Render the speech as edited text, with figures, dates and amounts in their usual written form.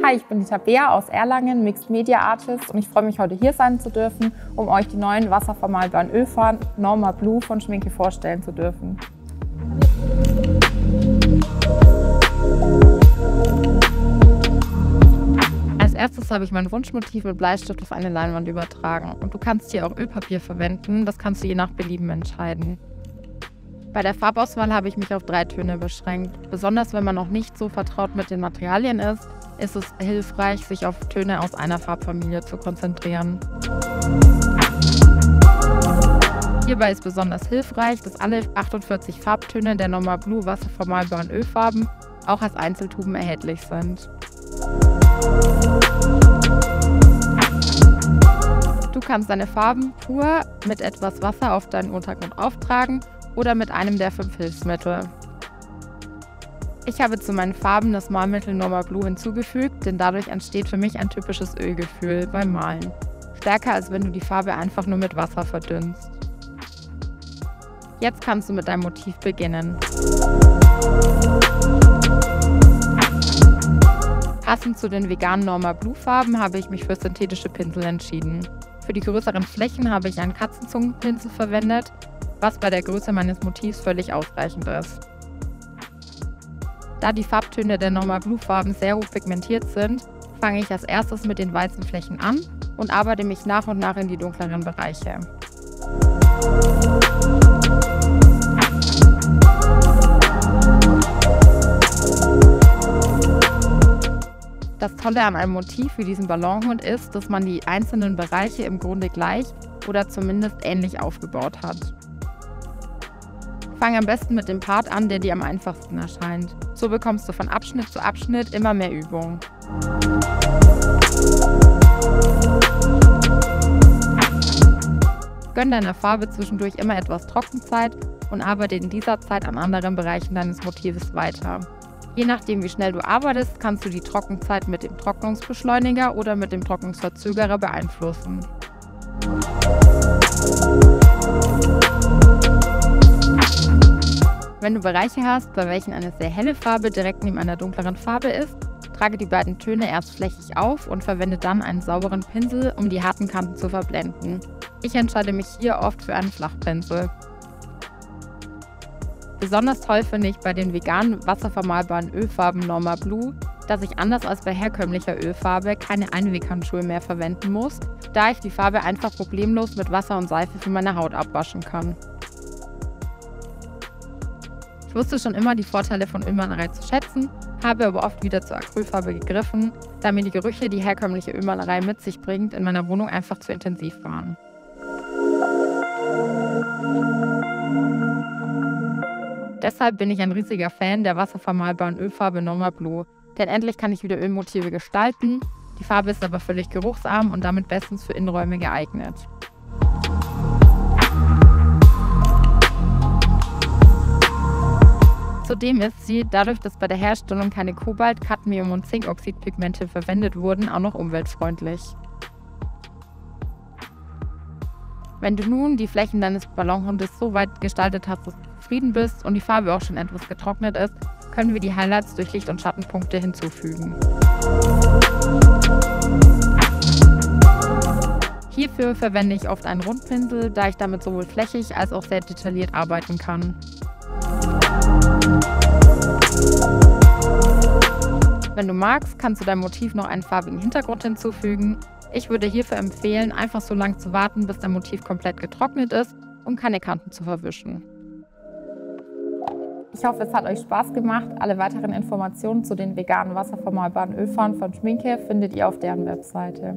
Hi, ich bin die Tabea aus Erlangen, Mixed Media Artist, und ich freue mich, heute hier sein zu dürfen, um euch die neuen wasservermalbaren Ölfarben Norma Blue von Schminke vorstellen zu dürfen. Als erstes habe ich mein Wunschmotiv mit Bleistift auf eine Leinwand übertragen, und du kannst hier auch Ölpapier verwenden, das kannst du je nach Belieben entscheiden. Bei der Farbauswahl habe ich mich auf 3 Töne beschränkt. Besonders wenn man noch nicht so vertraut mit den Materialien ist es hilfreich, sich auf Töne aus einer Farbfamilie zu konzentrieren. Hierbei ist besonders hilfreich, dass alle 48 Farbtöne der Norma Blue wasservermalbaren Ölfarben auch als Einzeltuben erhältlich sind. Du kannst deine Farben pur mit etwas Wasser auf deinen Untergrund auftragen oder mit einem der 5 Hilfsmittel. Ich habe zu meinen Farben das Malmittel Norma Blue hinzugefügt, denn dadurch entsteht für mich ein typisches Ölgefühl beim Malen. Stärker, als wenn du die Farbe einfach nur mit Wasser verdünnst. Jetzt kannst du mit deinem Motiv beginnen. Passend zu den veganen Norma Blue Farben habe ich mich für synthetische Pinsel entschieden. Für die größeren Flächen habe ich einen Katzenzungenpinsel verwendet, was bei der Größe meines Motivs völlig ausreichend ist. Da die Farbtöne der Norma Blue Farben sehr hoch pigmentiert sind, fange ich als erstes mit den weißen Flächen an und arbeite mich nach und nach in die dunkleren Bereiche. Das Tolle an einem Motiv wie diesem Ballonhund ist, dass man die einzelnen Bereiche im Grunde gleich oder zumindest ähnlich aufgebaut hat. Fang am besten mit dem Part an, der dir am einfachsten erscheint. So bekommst du von Abschnitt zu Abschnitt immer mehr Übung. Gönn deiner Farbe zwischendurch immer etwas Trockenzeit und arbeite in dieser Zeit an anderen Bereichen deines Motives weiter. Je nachdem, wie schnell du arbeitest, kannst du die Trockenzeit mit dem Trocknungsbeschleuniger oder mit dem Trocknungsverzögerer beeinflussen. Wenn du Bereiche hast, bei welchen eine sehr helle Farbe direkt neben einer dunkleren Farbe ist, trage die beiden Töne erst flächig auf und verwende dann einen sauberen Pinsel, um die harten Kanten zu verblenden. Ich entscheide mich hier oft für einen Flachpinsel. Besonders toll finde ich bei den veganen wasservermalbaren Ölfarben Norma Blue, dass ich anders als bei herkömmlicher Ölfarbe keine Einweghandschuhe mehr verwenden muss, da ich die Farbe einfach problemlos mit Wasser und Seife für meine Haut abwaschen kann. Ich wusste schon immer die Vorteile von Ölmalerei zu schätzen, habe aber oft wieder zur Acrylfarbe gegriffen, da mir die Gerüche, die herkömmliche Ölmalerei mit sich bringt, in meiner Wohnung einfach zu intensiv waren. Deshalb bin ich ein riesiger Fan der wasservermalbaren Ölfarbe Norma Blue, denn endlich kann ich wieder Ölmotive gestalten, die Farbe ist aber völlig geruchsarm und damit bestens für Innenräume geeignet. Zudem ist sie, dadurch, dass bei der Herstellung keine Kobalt-, Cadmium- und Zinkoxidpigmente verwendet wurden, auch noch umweltfreundlich. Wenn du nun die Flächen deines Ballonhundes so weit gestaltet hast, dass du zufrieden bist und die Farbe auch schon etwas getrocknet ist, können wir die Highlights durch Licht- und Schattenpunkte hinzufügen. Hierfür verwende ich oft einen Rundpinsel, da ich damit sowohl flächig als auch sehr detailliert arbeiten kann. Wenn du magst, kannst du deinem Motiv noch einen farbigen Hintergrund hinzufügen. Ich würde hierfür empfehlen, einfach so lange zu warten, bis dein Motiv komplett getrocknet ist, um keine Kanten zu verwischen. Ich hoffe, es hat euch Spaß gemacht. Alle weiteren Informationen zu den veganen wasservermalbaren Ölfarben von Schminke findet ihr auf deren Webseite.